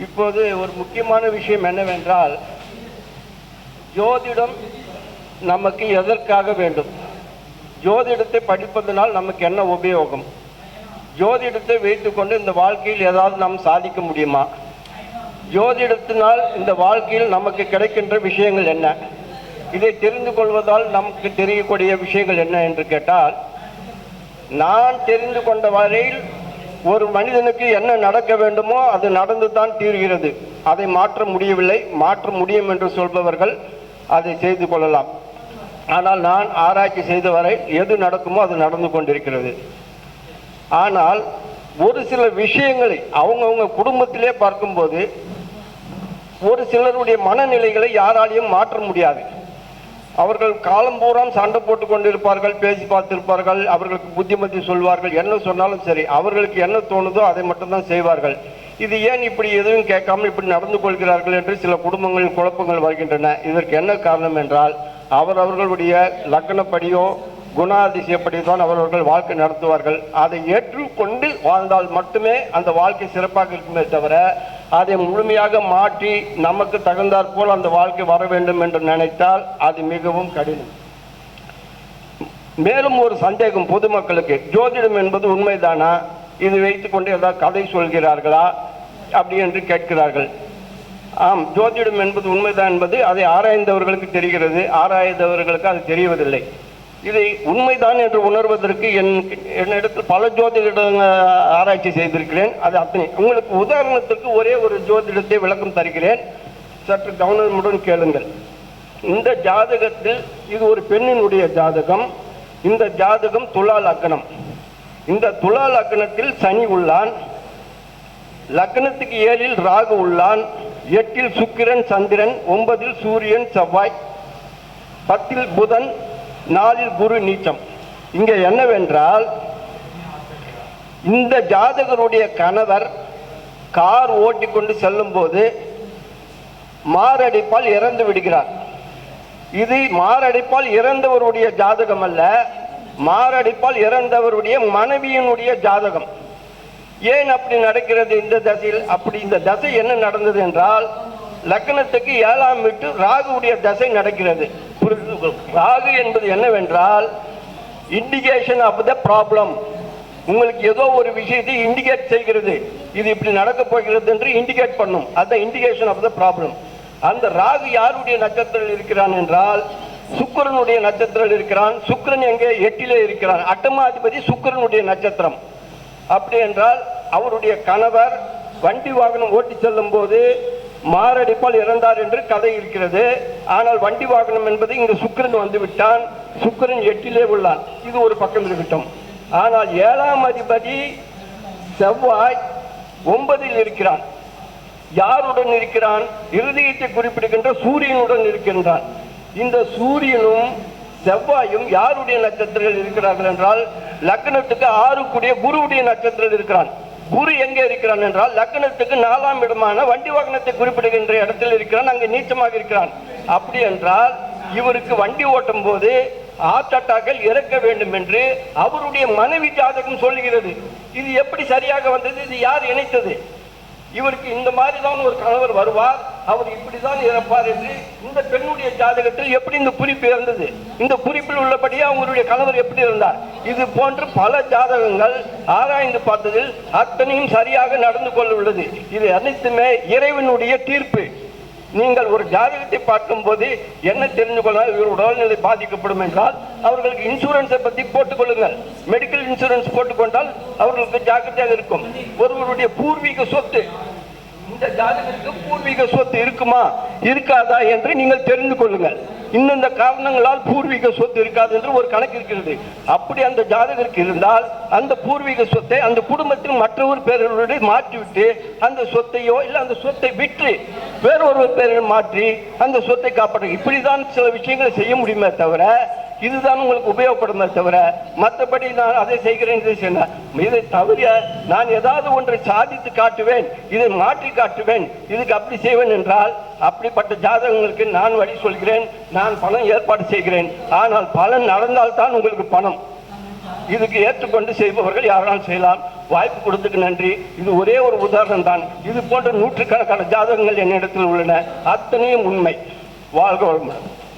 இப்போது ஒரு முக்கியமான விஷயம் என்னவென்றால், ஜோதிடம் நமக்கு எதற்காக வேண்டும்? ஜோதிடத்தை படிப்பதனால் நமக்கு என்ன உபயோகம்? ஜோதிடத்தை வைத்துக்கொண்டு இந்த வாழ்க்கையில் ஏதாவது நாம் சாதிக்க முடியுமா? ஜோதிடத்தினால் இந்த வாழ்க்கையில் நமக்கு கிடைக்கின்ற விஷயங்கள் என்ன? இதை தெரிந்து கொள்வதால் நமக்கு தெரியக்கூடிய விஷயங்கள் என்ன என்று கேட்டால், நான் தெரிந்து கொண்ட வரையில் ஒரு மனிதனுக்கு என்ன நடக்க வேண்டுமோ அது நடந்து தான் தீர்கிறது. அதை மாற்ற முடியவில்லை, மாற்ற முடியும் என்று சொல்பவர்கள் அதை செய்து கொள்ளலாம். ஆனால் நான் ஆராய்ச்சி செய்த வரை எது நடக்குமோ அது நடந்து கொண்டிருக்கிறது. ஆனால் ஒரு சில விஷயங்களை அவங்கவுங்க குடும்பத்திலே பார்க்கும்போது ஒரு சிலருடைய மனநிலைகளை யாராலையும் மாற்ற முடியாது. அவர்கள் காலம்பூராம் சண்டை போட்டு கொண்டிருப்பார்கள், பேசி பார்த்திருப்பார்கள், அவர்களுக்கு புத்திமதி சொல்வார்கள், என்ன சொன்னாலும் சரி, அவர்களுக்கு என்ன தோணுதோ அதை மட்டும்தான் செய்வார்கள். இது ஏன் இப்படி எதுவும் கேட்காமல் இப்படி நடந்து கொள்கிறார்கள் என்று சில குடும்பங்களில் குழப்பங்கள் வருகின்றன. இதற்கு என்ன காரணம் என்றால், அவர்களுடைய லக்னப்படியோ குணாதிசயப்படி தான் அவர்கள் வாழ்க்கை நடத்துவார்கள். அதை ஏற்றுக்கொண்டு வாழ்ந்தால் மட்டுமே அந்த வாழ்க்கை சிறப்பாக இருக்குமே தவிர, அதை முழுமையாக மாற்றி நமக்கு தகுந்தாற் போல் அந்த வாழ்க்கை வர வேண்டும் என்று நினைத்தால் அது மிகவும் கடினம். மேலும் ஒரு சந்தேகம் பொதுமக்களுக்கு, ஜோதிடம் என்பது உண்மைதானா? இது வைத்துக்கொண்டு ஏதாவது கதை சொல்கிறார்களா அப்படி என்று கேட்கிறார்கள். ஆம், ஜோதிடம் என்பது உண்மைதான் என்பது அதை ஆராய்ந்தவர்களுக்கு தெரிகிறது, ஆராய்ந்தவர்களுக்கு அது தெரியவதில்லை. இதை உண்மைதான் என்று உணர்வதற்கு என்னிடத்தில் பல ஜோதிட ஆராய்ச்சி செய்திருக்கிறேன். அது அத்தனை உங்களுக்கு உதாரணத்திற்கு ஒரே ஒரு ஜோதிடத்தை விளக்கம் தருகிறேன், சற்று கவனமுடன் கேளுங்கள். இந்த ஜாதகத்தில் இது ஒரு பெண்ணினுடைய ஜாதகம். இந்த ஜாதகம் துலா லக்னம். இந்த துலா லக்னத்தில் சனி உள்ளான், லக்னத்துக்கு 7 ராகு உள்ளான், 8 சுக்கிரன் சந்திரன், 9 சூரியன் செவ்வாய், 10 புதன், 4 குரு நீச்சம். இங்கே என்னவென்றால், இந்த ஜாதகருடைய கணவர் கார் ஓட்டிக்கொண்டு செல்லும் போது மாரடைப்பால் இறந்து விடுகிறார். இது மாரடைப்பால் இறந்தவருடைய ஜாதகம் அல்ல, மாரடைப்பால் இறந்தவருடைய மனைவியினுடைய ஜாதகம். ஏன் அப்படி நடக்கிறது இந்த தசையில்? அப்படி இந்த தசை என்ன நடந்தது என்றால், லக்னத்துக்கு 7ஆம் வீட்டு ராகுவுடைய தசை நடக்கிறது. ராகு என்பது என்னவென்றால் இண்டிகேஷன் ஆஃப் த ப்ராப்ளம். உங்களுக்கு ஏதோ ஒரு விஷயத்தை இண்டிகேட் செய்கிறது, இது இப்படி நடக்க போகிறது என்று இண்டிகேட் பண்ணும். அதுதான் இண்டிகேஷன் ஆஃப் த ப்ராப்ளம். அந்த ராகு யாருடைய நட்சத்திரத்தில் இருக்கிறான் என்றால் சுக்கிரனுடைய நட்சத்திரத்தில் இருக்கிறான். சுக்கிரன் எங்கே? 8லே இருக்கிறான். அட்டமாதிபதி சுக்கிரனுடைய நட்சத்திரம். அப்படி என்றால் அவருடைய கணவர் வண்டி வாகனம் ஓட்டி செல்லும் போது மாரடைப்பால் இறந்தார் என்று கதை இருக்கிறது. ஆனால் வண்டி வாகனம் என்பது இங்கு சுக்கிரன் வந்து விட்டான், சுக்கிரன் 8லே உள்ளான். இது ஒரு பக்கம் இருக்கட்டும். ஆனால் 7ஆம் அதிபதி செவ்வாய் 9ல் இருக்கிறான். யாருடன் இருக்கிறான்? இருதயத்தை குறிப்பிடுகின்ற சூரியனுடன் இருக்கின்றான். இந்த சூரியனும் செவ்வாயும் யாருடைய நட்சத்திரத்தில் இருக்கிறார்கள் என்றால் லக்னத்துக்கு 6 குருவுடைய நட்சத்திரத்தில் இருக்கிறான். குரு எங்கே இருக்கிறான் என்றால் லக்னத்துக்கு 4ஆம் இடமான வண்டி வாகனத்தை குறிப்பிடுகின்ற இடத்தில் இருக்கிறான், அங்கே நீச்சமாக இருக்கிறான். அப்படி என்றால் இவருக்கு வண்டி ஓட்டும் போது ஹார்ட் அட்டாக்கில் இறக்க வேண்டும் என்று அவருடைய மனைவி ஜாதகம் சொல்கிறது. இது எப்படி சரியாக வந்தது? இது யார் இணைத்தது? இவருக்கு இந்த மாதிரி தான் ஒரு கணவர் வருவார், அவர் இப்படிதான் இறப்பார் என்று இந்த பெண்ணுடைய ஜாதகத்தில் எப்படி இந்த குறிப்பு இருந்தது? இந்த குறிப்பில் உள்ளபடியே அவங்களுடைய கணவர் எப்படி இருந்தார்? இது போன்று பல ஜாதகங்கள் ஆராய்ந்து பார்த்ததில் அத்தனையும் சரியாக நடந்து கொள்ள உள்ளது. இது அனைத்துமே இறைவனுடைய தீர்ப்பு. நீங்கள் ஒரு ஜாதகத்தை பார்க்கும் போது என்ன தெரிந்து கொள்ளலாம்? இவர் உடல்நிலை பாதிக்கப்படும் என்றால் அவர்களுக்கு இன்சூரன்ஸை பற்றி போட்டுக்கொள்ளுங்கள். மெடிக்கல் இன்சூரன்ஸ் போட்டுக்கொண்டால் அவர்களுக்கு ஜாக்கிரதையாக இருக்கும். ஒருவருடைய பூர்வீக சொத்து, இந்த ஜாதகத்துக்கு பூர்வீக சொத்து இருக்குமா இருக்காதா என்று நீங்கள் தெரிந்து கொள்ளுங்கள். இந்த காரணங்களால் பூர்வீக சொத்து இருக்காது என்று ஒரு கணக்கு இருக்கிறது. அப்படி அந்த ஜாதகருக்கு இருந்தால் அந்த பூர்வீக சொத்தை அந்த குடும்பத்தில் மற்றொரு பேருடைய மாற்றிவிட்டு அந்த சொத்தையோ இல்லை அந்த சொத்தை விற்று வேறொரு பேரில் மாற்றி அந்த சொத்தை காப்பாற்ற, இப்படிதான் சில விஷயங்களை செய்ய முடியுமே தவிர இதுதான் உங்களுக்கு உபயோகப்படுமே தவிர மற்றபடி நான் அதை செய்கிறேன் இதை தவிர நான் ஏதாவது ஒன்றை சாதித்து காட்டுவேன், இதை மாற்றி காட்டுவேன், இதுக்கு அப்படி செய்வேன் என்றால் அப்படிப்பட்ட ஜாதகங்களுக்கு நான் வழி சொல்கிறேன், நான் பணம் ஏற்பாடு செய்கிறேன். ஆனால் பலன் நடந்தால்தான் உங்களுக்கு பணம். இதுக்கு ஏற்றுக்கொண்டு செய்பவர்கள் யாராலும் செய்யலாம். வாய்ப்பு கொடுத்துக்கு நன்றி. இது ஒரே ஒரு உதாரணம் தான். இது போன்ற நூற்றுக்கணக்கான ஜாதகங்கள் என்னிடத்தில் உள்ளன. அத்தனையும் உண்மை. வாழ்க வளமுடன்.